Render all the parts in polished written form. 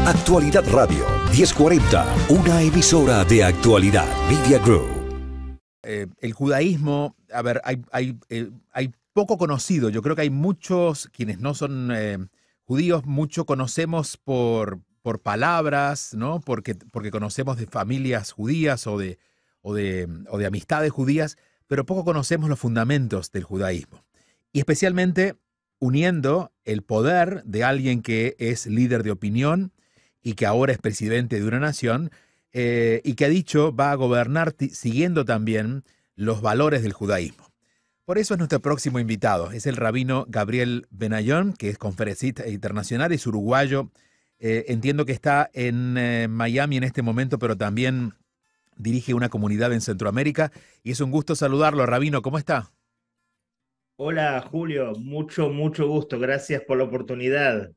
Actualidad Radio 1040, una emisora de Actualidad Media Group. El judaísmo, a ver, hay poco conocido. Yo creo que hay muchos, quienes no son judíos, mucho conocemos por palabras, ¿no? Porque conocemos de familias judías o de amistades judías, pero poco conocemos los fundamentos del judaísmo. Y especialmente uniendo el poder de alguien que es líder de opinión y que ahora es presidente de una nación, y que ha dicho va a gobernar siguiendo también los valores del judaísmo. Por eso es nuestro próximo invitado. Es el rabino Gabriel Benayon, que es conferencista internacional, es uruguayo. Entiendo que está en Miami en este momento, pero también dirige una comunidad en Centroamérica. Y es un gusto saludarlo. Rabino, ¿cómo está? Hola Julio, mucho gusto. Gracias por la oportunidad.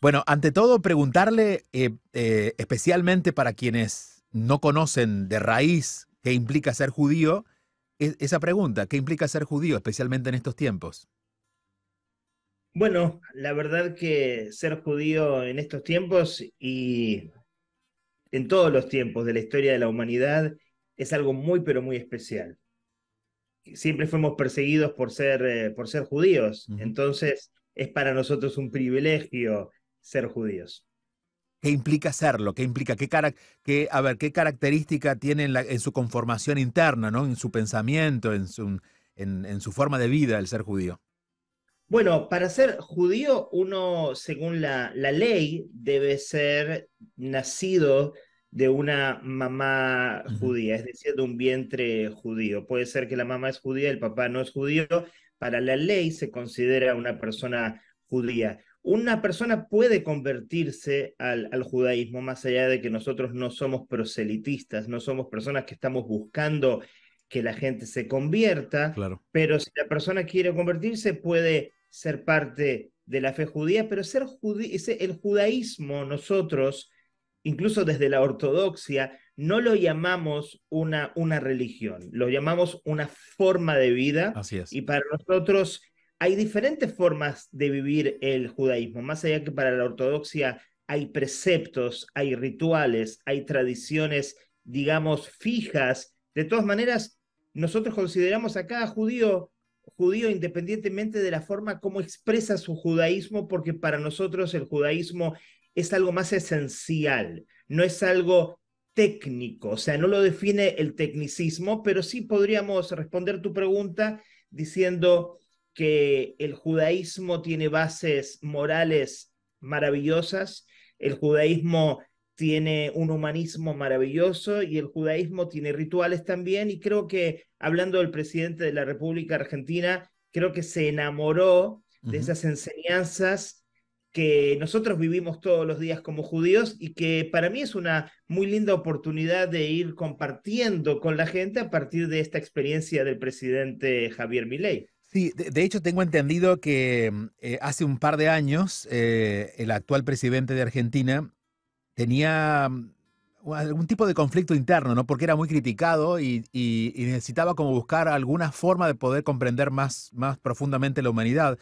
Bueno, ante todo, preguntarle, especialmente para quienes no conocen de raíz qué implica ser judío, esa pregunta, ¿qué implica ser judío, especialmente en estos tiempos? Bueno, la verdad que ser judío en estos tiempos y en todos los tiempos de la historia de la humanidad es algo muy, pero muy especial. Siempre fuimos perseguidos por ser judíos, Ujú. entonces es para nosotros un privilegio ser judíos. ¿Qué implica serlo? ¿Qué implica? A ver, ¿qué característica tiene en su conformación interna, ¿no? En su pensamiento, en su forma de vida el ser judío? Bueno, para ser judío, uno, según la ley, debe ser nacido de una mamá Ujú. judía, es decir, de un vientre judío. Puede ser que la mamá es judía, el papá no es judío. Para la ley se considera una persona judía. Una persona puede convertirse al judaísmo, más allá de que nosotros no somos proselitistas, no somos personas que estamos buscando que la gente se convierta, Claro. pero si la persona quiere convertirse, puede ser parte de la fe judía, pero el judaísmo nosotros, incluso desde la ortodoxia, no lo llamamos una religión, lo llamamos una forma de vida Así es. y para nosotros hay diferentes formas de vivir el judaísmo, más allá que para la ortodoxia hay preceptos, hay rituales, hay tradiciones, digamos, fijas. De todas maneras, nosotros consideramos a cada judío independientemente de la forma como expresa su judaísmo, porque para nosotros el judaísmo es algo más esencial, no es algo técnico, o sea, no lo define el tecnicismo, pero sí podríamos responder tu pregunta diciendo que el judaísmo tiene bases morales maravillosas, el judaísmo tiene un humanismo maravilloso y el judaísmo tiene rituales también y creo que hablando del presidente de la República Argentina, creo que se enamoró de Ujú. esas enseñanzas que nosotros vivimos todos los días como judíos y que para mí es una muy linda oportunidad de ir compartiendo con la gente a partir de esta experiencia del presidente Javier Milei. Sí, de hecho tengo entendido que hace un par de años el actual presidente de Argentina tenía algún tipo de conflicto interno, ¿no? Porque era muy criticado y necesitaba como buscar alguna forma de poder comprender más profundamente la humanidad.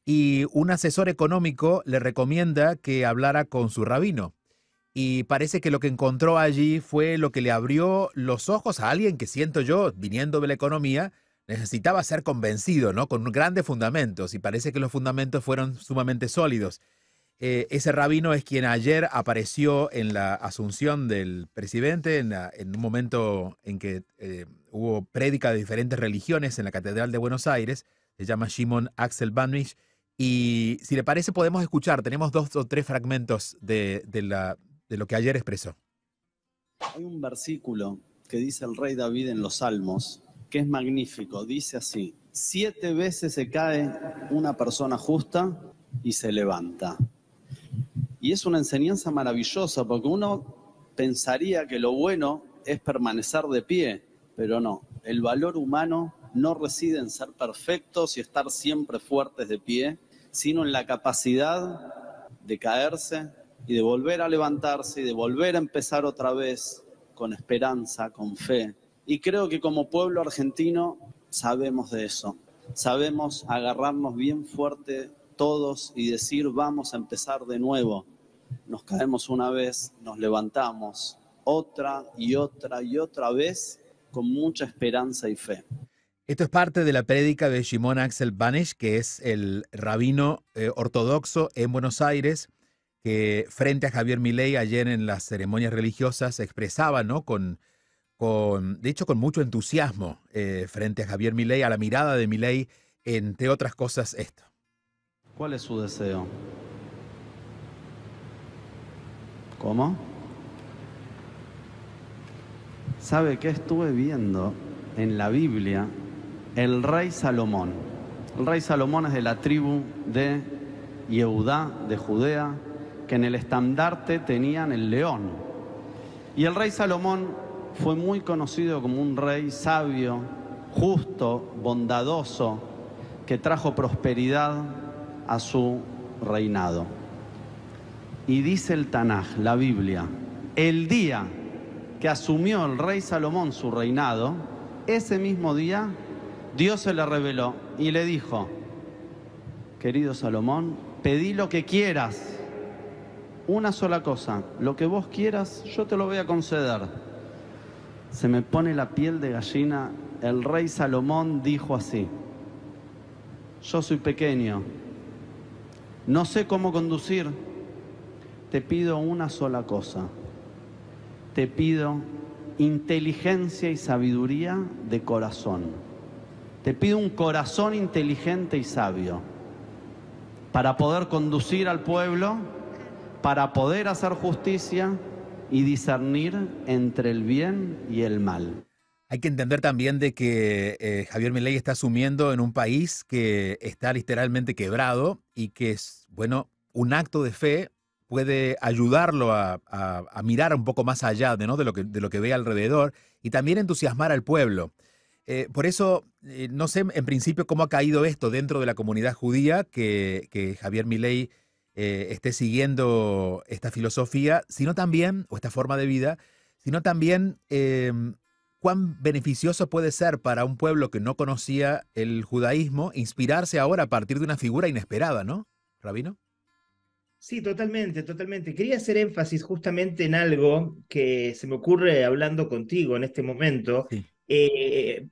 Y un asesor económico le recomienda que hablara con su rabino. Y parece que lo que encontró allí fue lo que le abrió los ojos a alguien que siento yo, viniendo de la economía, necesitaba ser convencido, ¿no? Con grandes fundamentos. Y parece que los fundamentos fueron sumamente sólidos. Ese rabino es quien ayer apareció en la asunción del presidente, en un momento en que hubo prédica de diferentes religiones en la Catedral de Buenos Aires. Se llama Shimon Axel Banich. Y si le parece, podemos escuchar. Tenemos 2 o 3 fragmentos de lo que ayer expresó. Hay un versículo que dice el rey David en los Salmos, que es magnífico. Dice así: 7 veces se cae una persona justa y se levanta. Y es una enseñanza maravillosa, porque uno pensaría que lo bueno es permanecer de pie, pero no. El valor humano no reside en ser perfectos y estar siempre fuertes de pie, sino en la capacidad de caerse y de volver a levantarse y de volver a empezar otra vez con esperanza, con fe. Y creo que como pueblo argentino sabemos de eso. Sabemos agarrarnos bien fuerte todos y decir vamos a empezar de nuevo. Nos caemos una vez, nos levantamos otra y otra y otra vez con mucha esperanza y fe. Esto es parte de la prédica de Shimon Axel Banish, que es el rabino ortodoxo en Buenos Aires, que frente a Javier Milei ayer en las ceremonias religiosas expresaba, ¿no? De hecho, con mucho entusiasmo frente a Javier Milei, a la mirada de Milei, entre otras cosas, esto. ¿Cuál es su deseo? ¿Cómo? ¿Sabe qué estuve viendo en la Biblia? El rey Salomón. El rey Salomón es de la tribu de Yehudá, de Judea, que en el estandarte tenían el león. Y el rey Salomón fue muy conocido como un rey sabio, justo, bondadoso, que trajo prosperidad a su reinado. Y dice el Tanaj, la Biblia, el día que asumió el rey Salomón su reinado, ese mismo día Dios se le reveló y le dijo: querido Salomón, pedí lo que quieras, una sola cosa, lo que vos quieras, yo te lo voy a conceder. Se me pone la piel de gallina. El rey Salomón dijo así: yo soy pequeño, no sé cómo conducir, te pido una sola cosa, te pido inteligencia y sabiduría de corazón. Te pido un corazón inteligente y sabio para poder conducir al pueblo, para poder hacer justicia y discernir entre el bien y el mal. Hay que entender también de que Javier Milei está asumiendo en un país que está literalmente quebrado y que es, bueno, un acto de fe puede ayudarlo a mirar un poco más allá de, ¿no? de lo que ve alrededor y también entusiasmar al pueblo. Por eso, no sé en principio cómo ha caído esto dentro de la comunidad judía, que Javier Milei esté siguiendo esta filosofía, sino también, o esta forma de vida, sino también cuán beneficioso puede ser para un pueblo que no conocía el judaísmo inspirarse ahora a partir de una figura inesperada, ¿no, Rabino? Sí, totalmente, totalmente. Quería hacer énfasis justamente en algo que se me ocurre hablando contigo en este momento. Sí.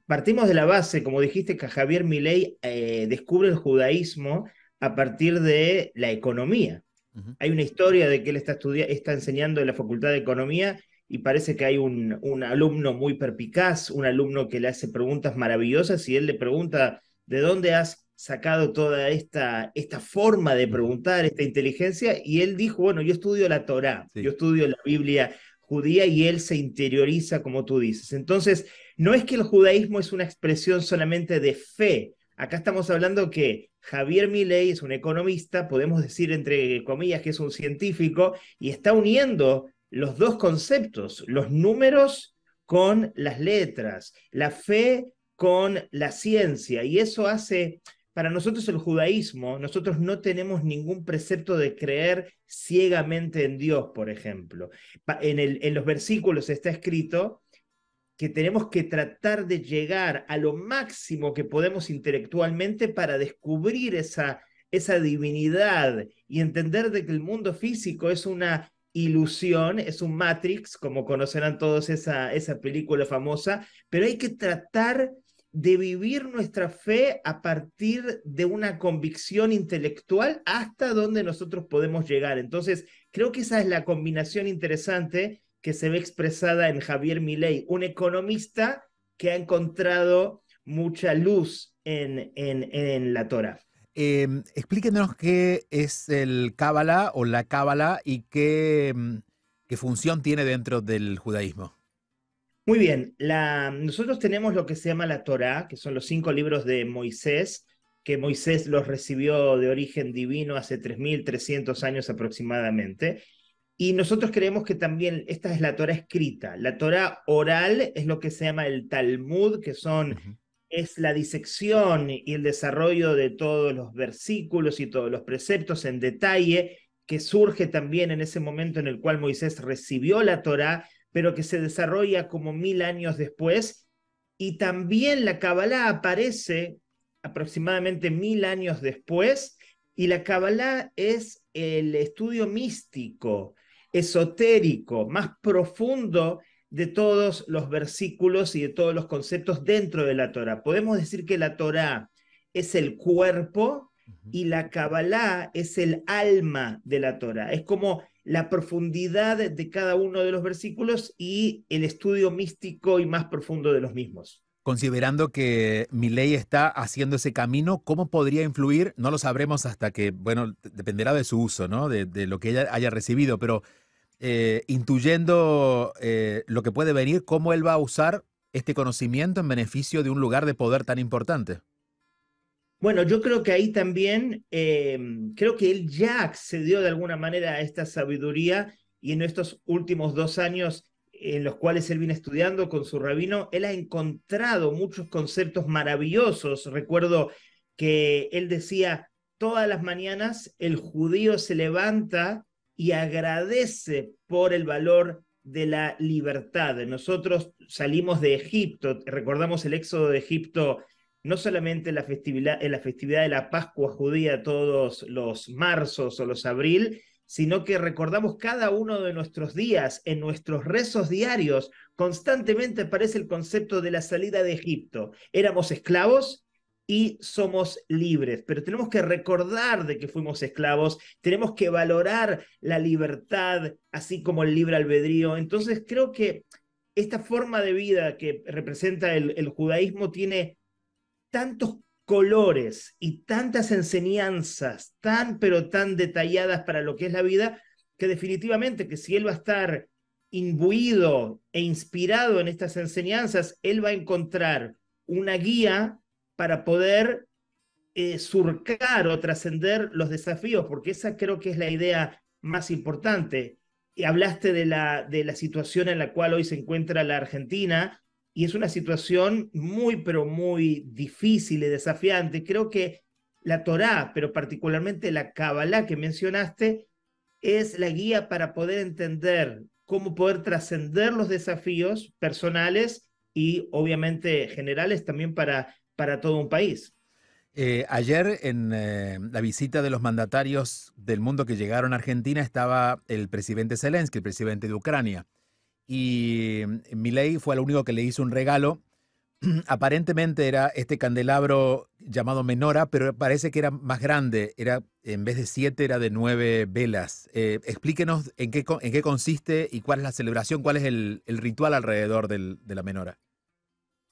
Partimos de la base, como dijiste, que Javier Milei descubre el judaísmo a partir de la economía. Uh-huh. Hay una historia de que él está enseñando en la Facultad de Economía y parece que hay un alumno muy perpicaz, un alumno que le hace preguntas maravillosas y él le pregunta: ¿de dónde has sacado toda esta forma de preguntar, esta inteligencia? Y él dijo: bueno, yo estudio la Torá, Sí. yo estudio la Biblia judía, y él se interioriza, como tú dices. Entonces, no es que el judaísmo es una expresión solamente de fe. Acá estamos hablando que Javier Milei es un economista, podemos decir entre comillas que es un científico, y está uniendo los dos conceptos, los números con las letras, la fe con la ciencia, y eso hace, para nosotros el judaísmo, nosotros no tenemos ningún precepto de creer ciegamente en Dios, por ejemplo. En los versículos está escrito que tenemos que tratar de llegar a lo máximo que podemos intelectualmente para descubrir esa divinidad y entender de que el mundo físico es una ilusión, es un Matrix, como conocerán todos esa película famosa, pero hay que tratar de vivir nuestra fe a partir de una convicción intelectual hasta donde nosotros podemos llegar. Entonces, creo que esa es la combinación interesante que se ve expresada en Javier Milei, un economista que ha encontrado mucha luz en la Torá. Explíquenos qué es el Cábala o la Cábala y qué función tiene dentro del judaísmo. Muy bien, nosotros tenemos lo que se llama la Torá, que son los 5 libros de Moisés, que Moisés los recibió de origen divino hace 3.300 años aproximadamente. Y nosotros creemos que también esta es la Torá escrita. La Torá oral es lo que se llama el Talmud, que es la disección y el desarrollo de todos los versículos y todos los preceptos en detalle, que surge también en ese momento en el cual Moisés recibió la Torá, pero que se desarrolla como 1000 años después. Y también la Kabbalah aparece aproximadamente 1000 años después, y la Kabbalah es el estudio místico, esotérico, más profundo de todos los versículos y de todos los conceptos dentro de la Torá. Podemos decir que la Torá es el cuerpo y la Kabbalah es el alma de la Torá. Es como la profundidad de cada uno de los versículos y el estudio místico y más profundo de los mismos. Considerando que Milei está haciendo ese camino, ¿cómo podría influir? No lo sabremos hasta que, bueno, dependerá de su uso, ¿no? De lo que ella haya recibido, pero intuyendo lo que puede venir, ¿cómo él va a usar este conocimiento en beneficio de un lugar de poder tan importante? Bueno, yo creo que ahí también, creo que él ya accedió de alguna manera a esta sabiduría y en estos últimos 2 años en los cuales él viene estudiando con su rabino, él ha encontrado muchos conceptos maravillosos. Recuerdo que él decía, todas las mañanas el judío se levanta y agradece por el valor de la libertad. Nosotros salimos de Egipto, recordamos el éxodo de Egipto, no solamente en la festividad de la Pascua judía todos los marzos o los abril, sino que recordamos cada uno de nuestros días, en nuestros rezos diarios, constantemente aparece el concepto de la salida de Egipto. Éramos esclavos y somos libres, pero tenemos que recordar de que fuimos esclavos, tenemos que valorar la libertad, así como el libre albedrío. Entonces creo que esta forma de vida que representa el judaísmo tiene tantos colores y tantas enseñanzas pero tan detalladas para lo que es la vida, que definitivamente que si él va a estar imbuido e inspirado en estas enseñanzas, él va a encontrar una guía para poder surcar o trascender los desafíos, porque esa creo que es la idea más importante. Y hablaste de la situación en la cual hoy se encuentra la Argentina, y es una situación muy, pero muy difícil y desafiante. Creo que la Torá, pero particularmente la Kabbalah que mencionaste, es la guía para poder entender cómo poder trascender los desafíos personales y obviamente generales también para todo un país. Ayer en la visita de los mandatarios del mundo que llegaron a Argentina estaba el presidente Zelensky, el presidente de Ucrania. Y Milei fue el único que le hizo un regalo. Aparentemente era este candelabro llamado Menora, pero parece que era más grande. Era, en vez de 7, era de 9 velas. Explíquenos en qué consiste y cuál es la celebración, cuál es el ritual alrededor de la Menora.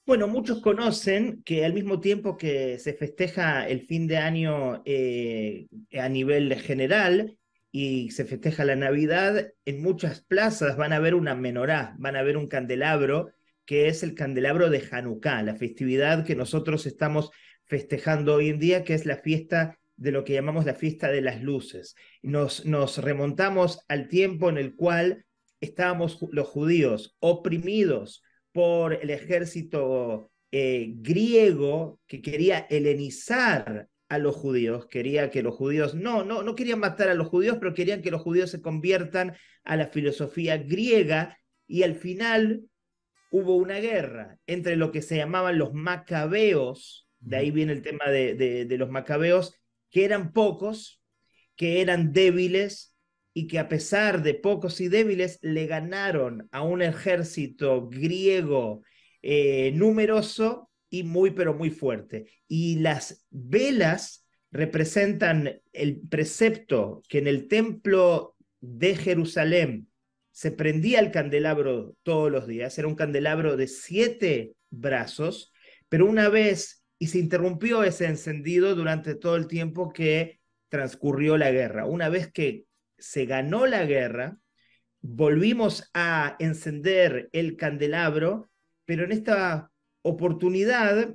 Bueno, muchos conocen que al mismo tiempo que se festeja el fin de año a nivel general, y se festeja la Navidad, en muchas plazas van a ver una menorá, van a ver un candelabro, que es el candelabro de Hanukkah, la festividad que nosotros estamos festejando hoy en día, que es la fiesta de lo que llamamos la fiesta de las luces. Nos remontamos al tiempo en el cual estábamos los judíos oprimidos por el ejército griego que quería helenizar a los judíos, quería que los judíos, no querían matar a los judíos, pero querían que los judíos se conviertan a la filosofía griega, y al final hubo una guerra entre lo que se llamaban los macabeos, de ahí viene el tema de los macabeos, que eran pocos, que eran débiles, y que a pesar de pocos y débiles, le ganaron a un ejército griego numeroso y muy, pero muy fuerte. Y las velas representan el precepto que en el templo de Jerusalén se prendía el candelabro todos los días. Era un candelabro de 7 brazos, pero una vez, y se interrumpió ese encendido durante todo el tiempo que transcurrió la guerra. Una vez que se ganó la guerra, volvimos a encender el candelabro, pero en esta oportunidad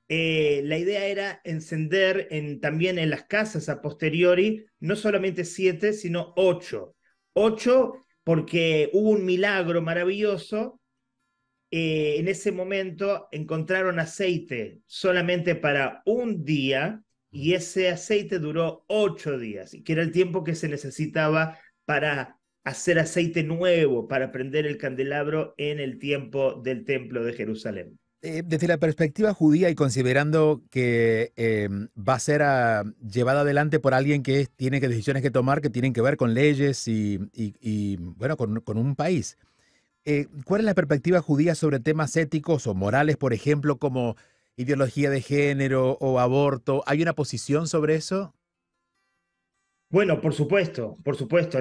la idea era encender también en las casas a posteriori, no solamente 7, sino 8. 8 porque hubo un milagro maravilloso. En ese momento encontraron aceite solamente para un día, y ese aceite duró 8 días, y que era el tiempo que se necesitaba para hacer aceite nuevo, para prender el candelabro en el tiempo del templo de Jerusalén. Desde la perspectiva judía y considerando que va a ser llevada adelante por alguien que tiene decisiones que tomar que tienen que ver con leyes bueno, con un país. ¿Cuál es la perspectiva judía sobre temas éticos o morales, por ejemplo, como ideología de género o aborto? ¿Hay una posición sobre eso? Bueno, por supuesto,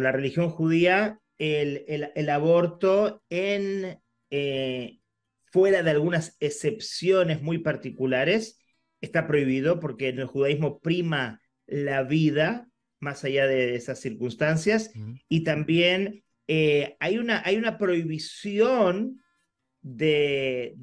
la religión judía, el aborto eh, fuera de algunas excepciones muy particulares, está prohibido porque en el judaísmo prima la vida más allá de esas circunstancias Ujú. y también hay una prohibición de,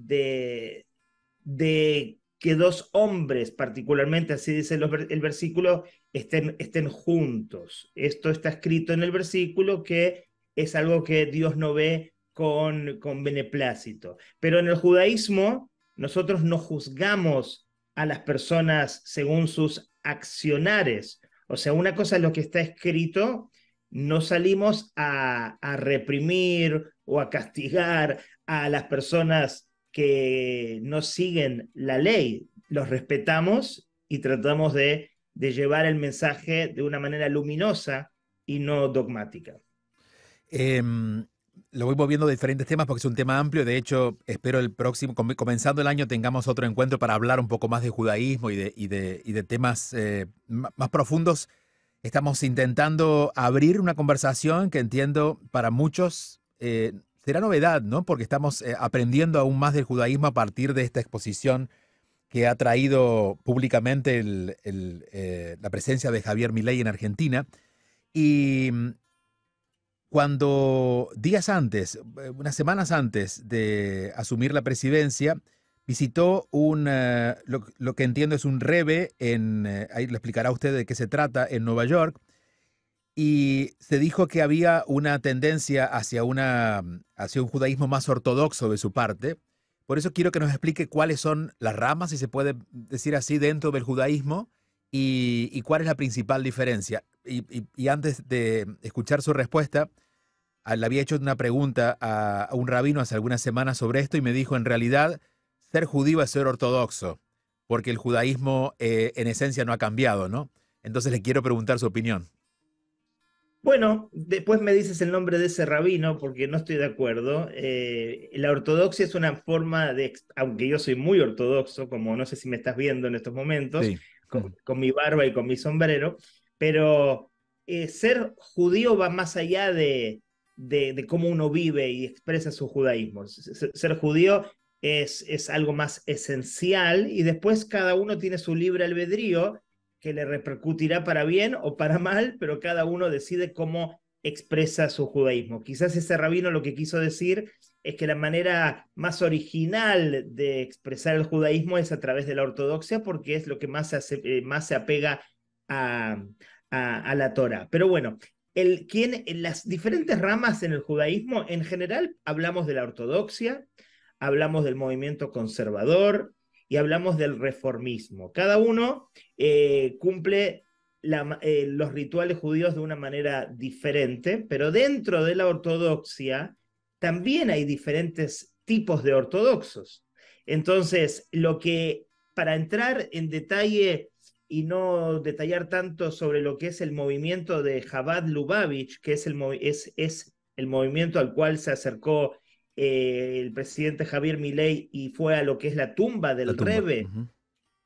de que dos hombres, particularmente, así dice el versículo, estén juntos. Esto está escrito en el versículo que es algo que Dios no ve con beneplácito. Pero en el judaísmo, nosotros no juzgamos a las personas según sus accionares. O sea, una cosa es lo que está escrito, no salimos a reprimir o a castigar a las personas que no siguen la ley. Los respetamos y tratamos de llevar el mensaje de una manera luminosa y no dogmática. Em, lo voy moviendo de diferentes temas porque es un tema amplio. De hecho, espero el próximo, comenzando el año, tengamos otro encuentro para hablar un poco más de judaísmo y de temas más profundos. Estamos intentando abrir una conversación que entiendo para muchos será novedad, ¿no? Porque estamos aprendiendo aún más del judaísmo a partir de esta exposición que ha traído públicamente la presencia de Javier Milei en Argentina. Y cuando días antes, unas semanas antes de asumir la presidencia, visitó lo que entiendo es un rebe, ahí le explicará usted de qué se trata, en Nueva York, y se dijo que había una tendencia hacia un judaísmo más ortodoxo de su parte. Por eso quiero que nos explique cuáles son las ramas, si se puede decir así, dentro del judaísmo y cuál es la principal diferencia. Y antes de escuchar su respuesta, le había hecho una pregunta a un rabino hace algunas semanas sobre esto y me dijo, en realidad, ser judío es ser ortodoxo, porque el judaísmo en esencia no ha cambiado, ¿no? Entonces le quiero preguntar su opinión. Bueno, después me dices el nombre de ese rabino porque no estoy de acuerdo. La ortodoxia es una forma aunque yo soy muy ortodoxo, como no sé si me estás viendo en estos momentos, Sí. con mi barba y con mi sombrero, pero ser judío va más allá de cómo uno vive y expresa su judaísmo. Ser judío es algo más esencial y después cada uno tiene su libre albedrío que le repercutirá para bien o para mal, pero cada uno decide cómo expresa su judaísmo. Quizás ese rabino lo que quiso decir es que la manera más original de expresar el judaísmo es a través de la ortodoxia, porque es lo que más se apega a, a la Torah. Pero bueno, en las diferentes ramas en el judaísmo, en general, hablamos de la ortodoxia, hablamos del movimiento conservador y hablamos del reformismo. Cada uno cumple los rituales judíos de una manera diferente, pero dentro de la ortodoxia también hay diferentes tipos de ortodoxos. Entonces, para entrar en detalle y no detallar tanto sobre lo que es el movimiento de Chabad Lubavitch, que es el movimiento al cual se acercó el presidente Javier Milei y fue a lo que es la tumba La del tumba. Rebbe Ujú.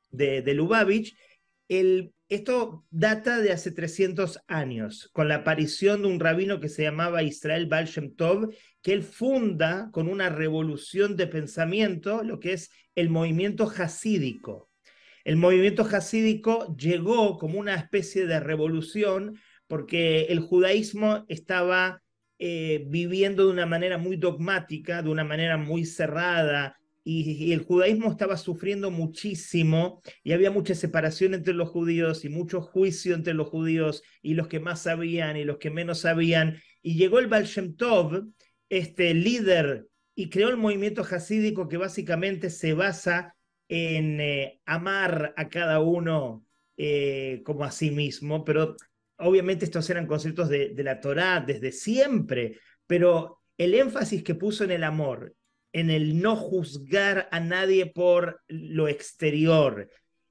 de Lubavitch, esto data de hace 300 años, con la aparición de un rabino que se llamaba Israel Baal Shem Tov, que él funda con una revolución de pensamiento lo que es el movimiento hasídico. El movimiento hasídico llegó como una especie de revolución porque el judaísmo estaba viviendo de una manera muy dogmática, de una manera muy cerrada, y el judaísmo estaba sufriendo muchísimo y había mucha separación entre los judíos y mucho juicio entre los judíos y los que más sabían y los que menos sabían. Y llegó el Baal Shem Tov, este líder, y creó el movimiento hasídico que básicamente se basa en amar a cada uno como a sí mismo, pero obviamente estos eran conceptos de la Torá desde siempre, pero el énfasis que puso en el amor en el no juzgar a nadie por lo exterior.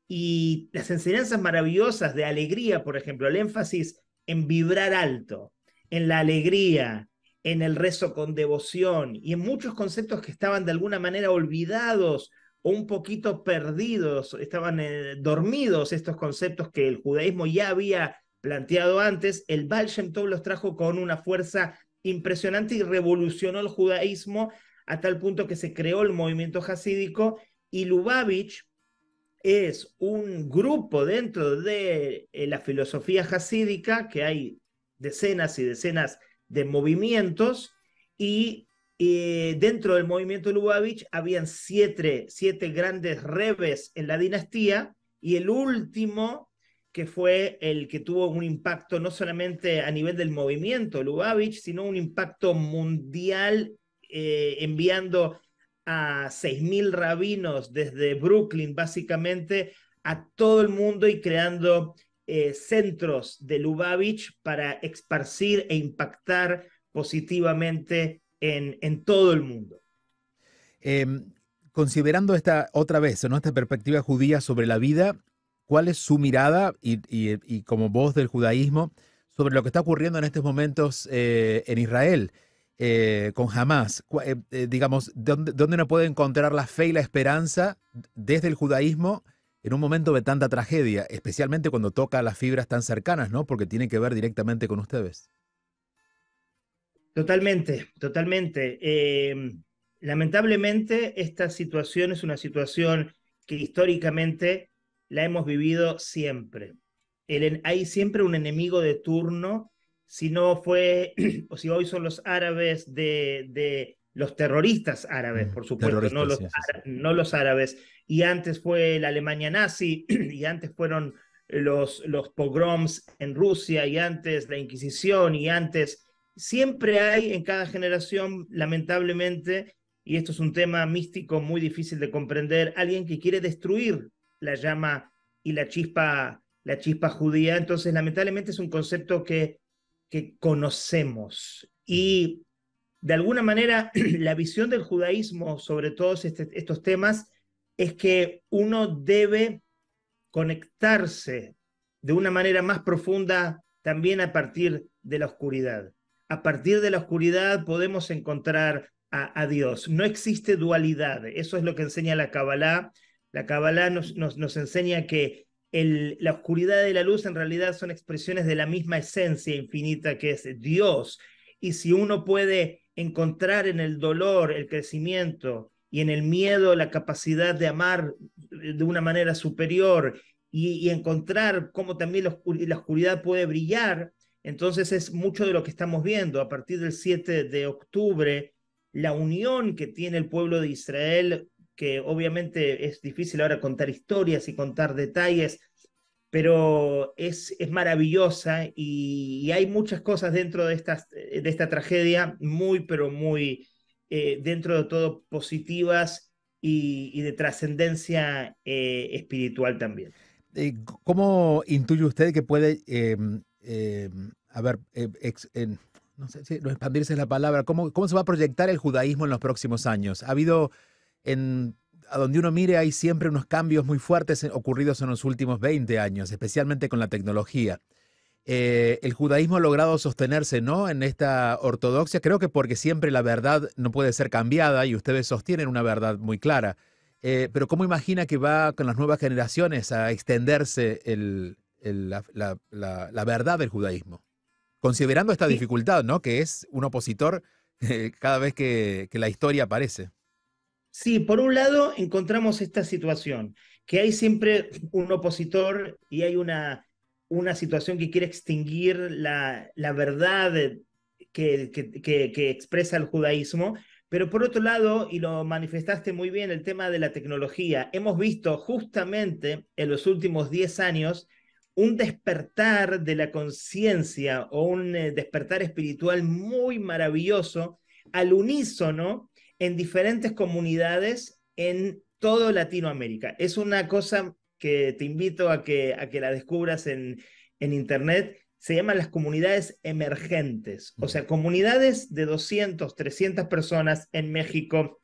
Y las enseñanzas maravillosas de alegría, por ejemplo, el énfasis en vibrar alto, en la alegría, en el rezo con devoción y en muchos conceptos que estaban de alguna manera olvidados o un poquito perdidos, estaban dormidos estos conceptos que el judaísmo ya había planteado antes, el Baal Shem Tov los trajo con una fuerza impresionante y revolucionó el judaísmo a tal punto que se creó el movimiento jasídico, y Lubavitch es un grupo dentro de la filosofía jasídica, que hay decenas y decenas de movimientos, y dentro del movimiento Lubavitch habían siete grandes rebes en la dinastía, y el último, que fue el que tuvo un impacto no solamente a nivel del movimiento Lubavitch, sino un impacto mundial, enviando a 6.000 rabinos desde Brooklyn, básicamente, a todo el mundo y creando centros de Lubavitch para esparcir e impactar positivamente en todo el mundo. Considerando esta otra vez, ¿no?, esta perspectiva judía sobre la vida, ¿cuál es su mirada y como voz del judaísmo sobre lo que está ocurriendo en estos momentos en Israel con Hamás? Digamos, ¿dónde uno puede encontrar la fe y la esperanza desde el judaísmo en un momento de tanta tragedia, especialmente cuando toca las fibras tan cercanas, ¿no?, porque tiene que ver directamente con ustedes? Totalmente, totalmente. Lamentablemente, esta situación es una situación que históricamente la hemos vivido siempre. Hay siempre un enemigo de turno, si no fue, o si hoy son los árabes de los terroristas árabes, por supuesto, no los, sí, sí, sí. no los árabes, y antes fue la Alemania nazi, y antes fueron los pogroms en Rusia, y antes la Inquisición, y antes... Siempre hay en cada generación, lamentablemente, y esto es un tema místico muy difícil de comprender, alguien que quiere destruir la llama y la chispa judía. Entonces, lamentablemente es un concepto que conocemos. Y de alguna manera, la visión del judaísmo sobre todos estos temas es que uno debe conectarse de una manera más profunda también a partir de la oscuridad. A partir de la oscuridad podemos encontrar a Dios. No existe dualidad. Eso es lo que enseña la Kabbalah. La Kabbalah nos enseña que la oscuridad y la luz en realidad son expresiones de la misma esencia infinita que es Dios. Y si uno puede encontrar en el dolor el crecimiento y en el miedo la capacidad de amar de una manera superior y encontrar cómo también la oscuridad puede brillar, entonces es mucho de lo que estamos viendo. A partir del 7 de octubre, la unión que tiene el pueblo de Israel, que obviamente es difícil ahora contar historias y contar detalles, pero es maravillosa, y hay muchas cosas dentro de esta tragedia muy, pero muy, dentro de todo, positivas y de trascendencia espiritual también. ¿Cómo intuye usted que puede, a ver, no sé si no expandirse es la palabra, ¿cómo se va a proyectar el judaísmo en los próximos años? Ha habido, a donde uno mire, hay siempre unos cambios muy fuertes ocurridos en los últimos 20 años, especialmente con la tecnología. El judaísmo ha logrado sostenerse, ¿no?, en esta ortodoxia, creo que porque siempre la verdad no puede ser cambiada y ustedes sostienen una verdad muy clara. Pero ¿cómo imagina que va con las nuevas generaciones a extenderse la verdad del judaísmo? Considerando esta dificultad, ¿no?, que es un opositor cada vez que la historia aparece. Sí, por un lado encontramos esta situación, que hay siempre un opositor y hay una situación que quiere extinguir la verdad que expresa el judaísmo. Pero por otro lado, y lo manifestaste muy bien, el tema de la tecnología. Hemos visto justamente en los últimos 10 años un despertar de la conciencia o un despertar espiritual muy maravilloso al unísono en diferentes comunidades en toda Latinoamérica. Es una cosa que te invito a que la descubras en internet. Se llaman las comunidades emergentes, o sea, comunidades de 200, 300 personas en México,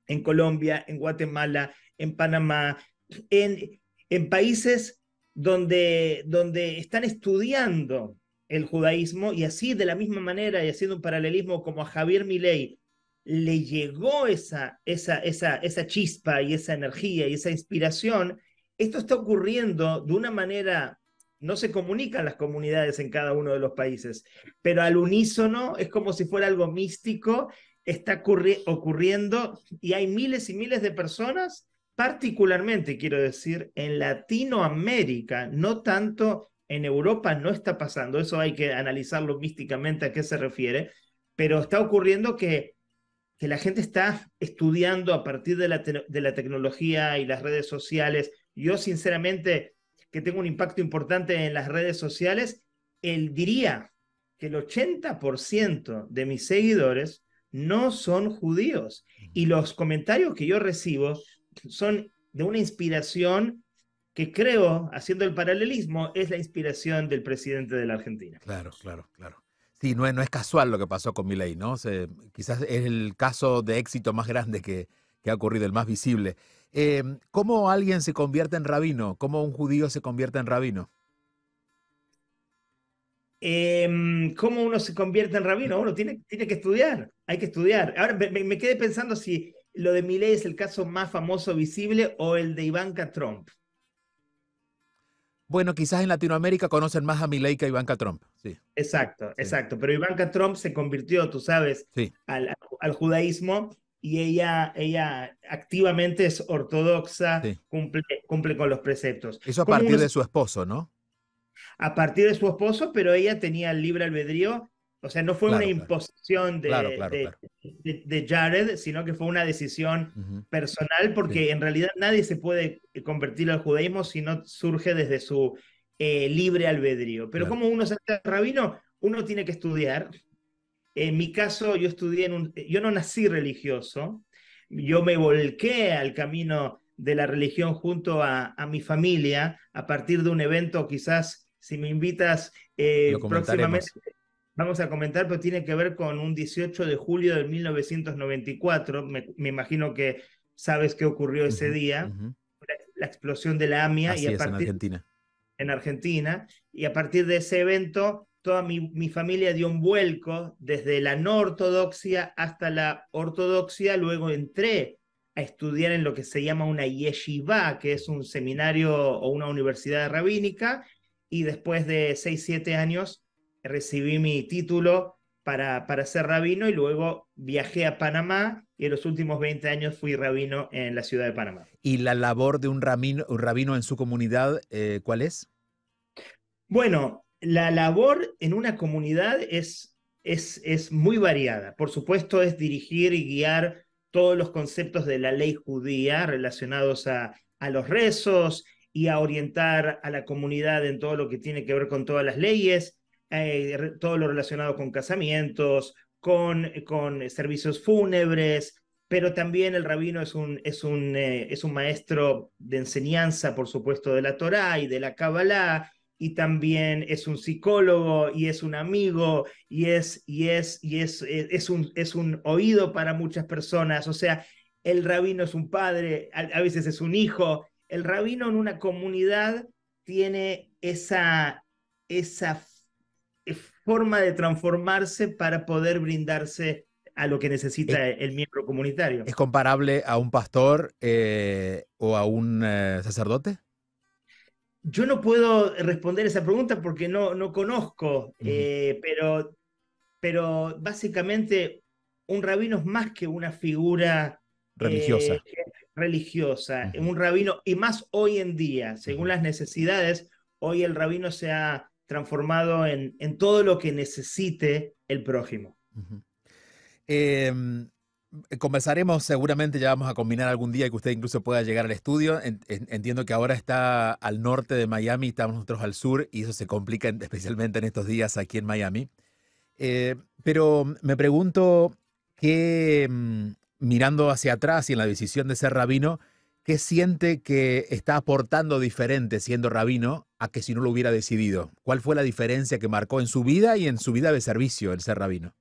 en Colombia, en Guatemala, en Panamá, en países donde están estudiando el judaísmo, y así de la misma manera, y haciendo un paralelismo, como a Javier Milei le llegó esa chispa y esa energía y esa inspiración. Esto está ocurriendo de una manera, no se comunican las comunidades en cada uno de los países, pero al unísono es como si fuera algo místico, está ocurriendo, y hay miles y miles de personas, particularmente, quiero decir, en Latinoamérica, no tanto en Europa, no está pasando, eso hay que analizarlo místicamente a qué se refiere, pero está ocurriendo que la gente está estudiando a partir de la tecnología y las redes sociales. Yo, sinceramente, que tengo un impacto importante en las redes sociales, diría que el 80% de mis seguidores no son judíos. Y los comentarios que yo recibo son de una inspiración que creo, haciendo el paralelismo, es la inspiración del presidente de la Argentina. Claro, claro, claro. Sí, no es casual lo que pasó con Milei, ¿no? Quizás es el caso de éxito más grande que ha ocurrido, el más visible. ¿Cómo alguien se convierte en rabino? ¿Cómo un judío se convierte en rabino? ¿Cómo uno se convierte en rabino? Uno tiene que estudiar, hay que estudiar. Ahora me quedé pensando si lo de Milei es el caso más famoso visible o el de Ivanka Trump. Bueno, quizás en Latinoamérica conocen más a Milei que a Ivanka Trump, sí. Exacto, Sí. exacto. Pero Ivanka Trump se convirtió, tú sabes, Sí. al judaísmo, y ella activamente es ortodoxa, Sí. cumple con los preceptos. Eso a ¿Cómo partir uno de su esposo, ¿no? A partir de su esposo, pero ella tenía el libre albedrío, o sea, no fue una Claro, claro. imposición Claro. de Jared, sino que fue una decisión Ujú. personal, porque Sí. en realidad nadie se puede convertir al judaísmo si no surge desde su libre albedrío. Pero Claro. como uno se hace rabino, uno tiene que estudiar. En mi caso, yo no nací religioso, yo me volqué al camino de la religión junto a mi familia a partir de un evento. Quizás si me invitas Lo próximamente comentaremos. vamos a comentar, pero tiene que ver con un 18 de julio de 1994. Me imagino que sabes qué ocurrió ese Ujú, día, ujú. la explosión de la AMIA, y Así a es, en partir Argentina. en Argentina, y a partir de ese evento toda mi familia dio un vuelco desde la no ortodoxia hasta la ortodoxia. Luego entré a estudiar en lo que se llama una yeshiva, que es un seminario o una universidad rabínica, y después de 6, 7 años recibí mi título para ser rabino, y luego viajé a Panamá, y en los últimos 20 años fui rabino en la ciudad de Panamá. ¿Y la labor de un rabino en su comunidad, cuál es? Bueno, la labor en una comunidad es muy variada. Por supuesto, es dirigir y guiar todos los conceptos de la ley judía relacionados a los rezos, y a orientar a la comunidad en todo lo que tiene que ver con todas las leyes, todo lo relacionado con casamientos, con servicios fúnebres. Pero también el rabino es un maestro de enseñanza, por supuesto, de la Torá y de la Kabbalah, y también es un psicólogo, y es un amigo, y es un oído para muchas personas. O sea, el rabino es un padre, a veces es un hijo. El rabino en una comunidad tiene esa forma de transformarse para poder brindarse a lo que ¿Es, necesita el miembro comunitario. es comparable a un pastor o a un sacerdote? Yo no puedo responder esa pregunta porque no conozco, Ujú. pero básicamente un rabino es más que una figura eh, Religiosa. religiosa. Ujú, Un rabino, y más hoy en día, según ujú, las necesidades, hoy el rabino se ha transformado en todo lo que necesite el prójimo. ujú. Em, Conversaremos, seguramente ya vamos a combinar algún día que usted incluso pueda llegar al estudio. Entiendo que ahora está al norte de Miami, estamos nosotros al sur, y eso se complica especialmente en estos días aquí en Miami. Pero me pregunto qué, mirando hacia atrás y en la decisión de ser rabino, ¿qué siente que está aportando diferente siendo rabino a que si no lo hubiera decidido? ¿Cuál fue la diferencia que marcó en su vida y en su vida de servicio el ser rabino?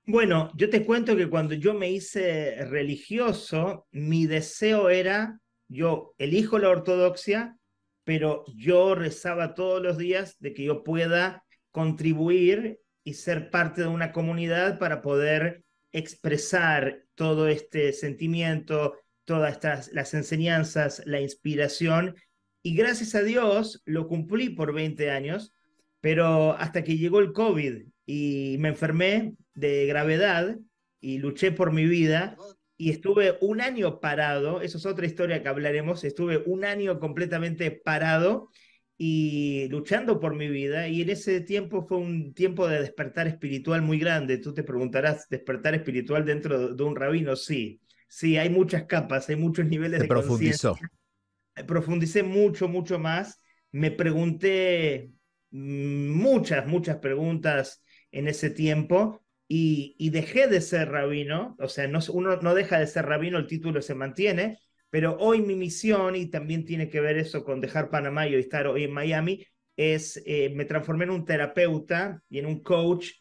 Bueno, yo te cuento que cuando yo me hice religioso, mi deseo era, yo elijo la ortodoxia, pero yo rezaba todos los días de que yo pueda contribuir y ser parte de una comunidad para poder expresar todo este sentimiento, todas las enseñanzas, la inspiración. Y gracias a Dios lo cumplí por 20 años, pero hasta que llegó el COVID y me enfermé de gravedad y luché por mi vida y estuve un año parado, eso es otra historia que hablaremos, estuve un año completamente parado y luchando por mi vida, y en ese tiempo fue un tiempo de despertar espiritual muy grande. Tú te preguntarás, ¿despertar espiritual dentro de un rabino? Sí, sí, hay muchas capas, hay muchos niveles Se de conciencia. profundizó. Profundicé mucho, mucho más, me pregunté muchas preguntas en ese tiempo y dejé de ser rabino, o sea, no, uno no deja de ser rabino, el título se mantiene, pero hoy mi misión, y también tiene que ver eso con dejar Panamá y estar hoy en Miami, es, me transformé en un terapeuta y en un coach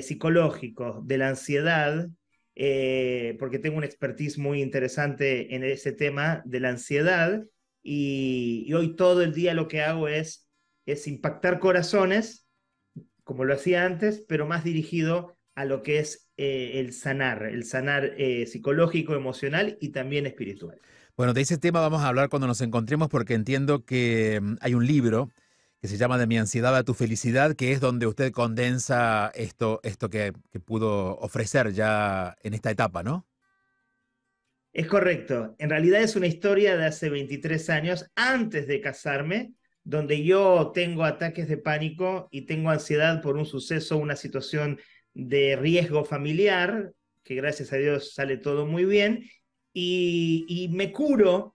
psicológico de la ansiedad, porque tengo una expertise muy interesante en ese tema de la ansiedad, y hoy todo el día lo que hago es impactar corazones, como lo hacía antes, pero más dirigido a lo que es el sanar psicológico, emocional y también espiritual. Bueno, de ese tema vamos a hablar cuando nos encontremos porque entiendo que hay un libro que se llama De mi ansiedad a tu felicidad, que es donde usted condensa esto que pudo ofrecer ya en esta etapa, ¿no? Es correcto. En realidad es una historia de hace 23 años, antes de casarme, donde yo tengo ataques de pánico y tengo ansiedad por un suceso, una situación de riesgo familiar, que gracias a Dios sale todo muy bien, y me curo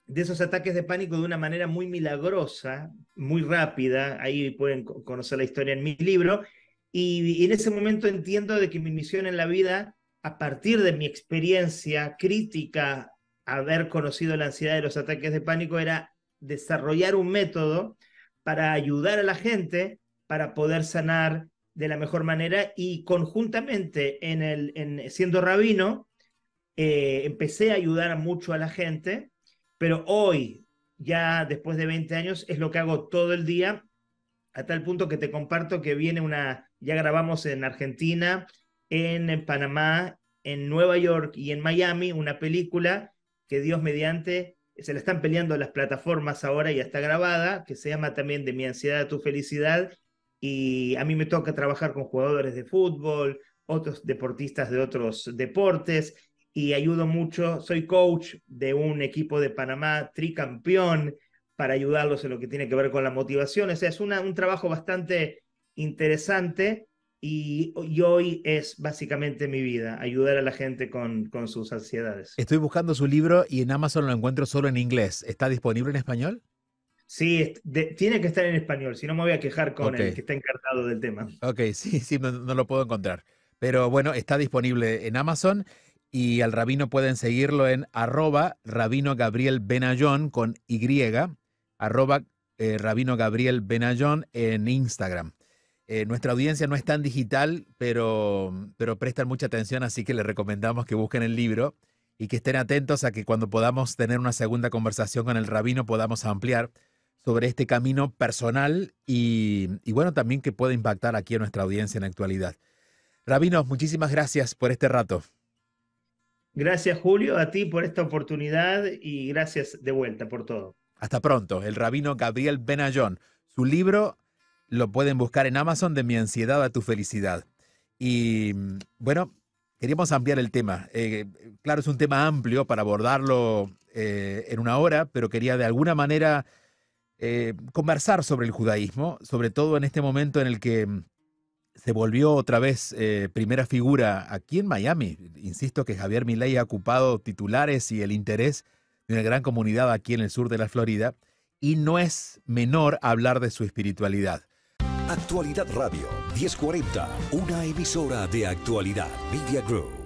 de esos ataques de pánico de una manera muy milagrosa, muy rápida. Ahí pueden conocer la historia en mi libro. Y en ese momento entiendo de que mi misión en la vida, a partir de mi experiencia crítica, haber conocido la ansiedad de los ataques de pánico, era desarrollar un método para ayudar a la gente para poder sanar de la mejor manera. Y conjuntamente, siendo rabino, empecé a ayudar mucho a la gente, pero hoy, ya después de 20 años, es lo que hago todo el día, a tal punto que te comparto que viene ya grabamos en Argentina, en Panamá, en Nueva York y en Miami, una película que Dios mediante, se la están peleando las plataformas ahora, ya está grabada, que se llama también De mi ansiedad a tu felicidad, y a mí me toca trabajar con jugadores de fútbol, otros deportistas de otros deportes, y ayudo mucho, soy coach de un equipo de Panamá tricampeón, para ayudarlos en lo que tiene que ver con la motivación. O sea, es un trabajo bastante interesante, y hoy es básicamente mi vida, ayudar a la gente con sus ansiedades. Estoy buscando su libro y en Amazon lo encuentro solo en inglés. ¿Está disponible en español? Sí, tiene que estar en español, si no me voy a quejar con Ok, el que está encargado del tema. ok, sí, sí, no lo puedo encontrar. Pero bueno, está disponible en Amazon y al rabino pueden seguirlo en @rabino Gabriel Benayon con Y, @rabino Gabriel Benayon en Instagram. Nuestra audiencia no es tan digital, pero prestan mucha atención, así que les recomendamos que busquen el libro y que estén atentos a que cuando podamos tener una segunda conversación con el rabino podamos ampliar sobre este camino personal y bueno, también que pueda impactar aquí a nuestra audiencia en la actualidad. Rabino, muchísimas gracias por este rato. Gracias, Julio, a ti por esta oportunidad, y gracias de vuelta por todo. Hasta pronto, el rabino Gabriel Benayon. Su libro lo pueden buscar en Amazon, De mi ansiedad a tu felicidad. Y bueno, queríamos ampliar el tema. Claro, es un tema amplio para abordarlo en una hora, pero quería de alguna manera conversar sobre el judaísmo, sobre todo en este momento en el que se volvió otra vez primera figura aquí en Miami. Insisto que Javier Milei ha ocupado titulares y el interés de una gran comunidad aquí en el sur de la Florida, y no es menor hablar de su espiritualidad. Actualidad Radio 1040, una emisora de Actualidad Media Group.